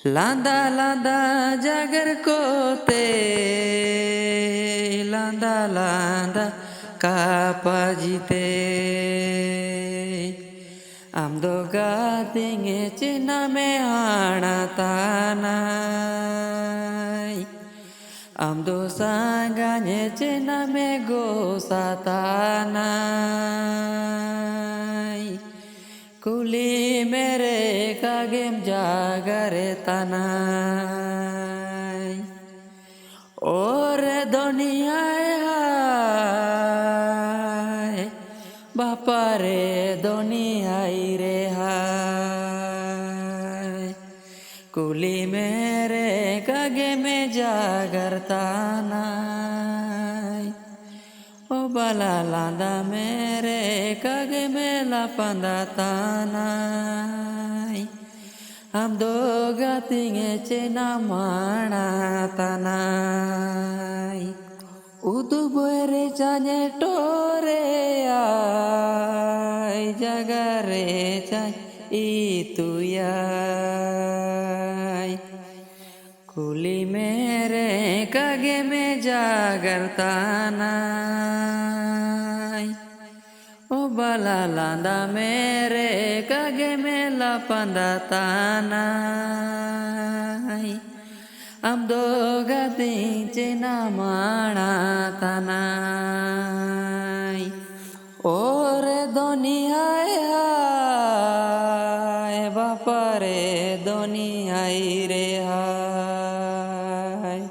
लांदा लांदा जागर कोते लांदा लांदा कापाजिते आमदो गातिंगे चिना में आना तानाई आमदो सांगाने चिना में गोसा तानाई कुली मेरे कागेम जागरे तनाई और दुनिया हाय बापा रे दुनिया रे हाय कुली मेरे कागे में जागर तनाई ओ बाला लांदा मेरे कागे में लापंदा तानाई हम दो गातिंगे चेना माना तानाई उदु बोरे जाने टोरे आई जगरे जाय itu याय कुली मेरे कागे में जागर तनाई ओ बाला लांदा मेरे कागे में लापंदा तनाई हम दो गातिंग चेना माना तनाई और दुनिया हाय बापा रे दुनिया रे हाय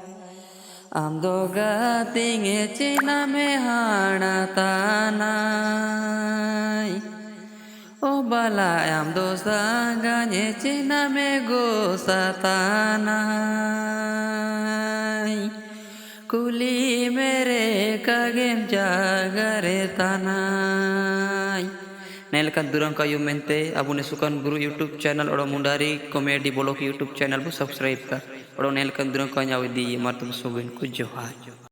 हम दो गातिंगे चेना में हाना तानाई ओ बाला हम दो सांगाने चेना में गोसा तानाई कुली मेरे कागेम जागरे tanai nelkan durang kayu mente abune sukan guru YouTube channel odo mundari comedy bolok YouTube channel bu subscribe ka odo nelkan durang kanya wedi martum sogen ku johar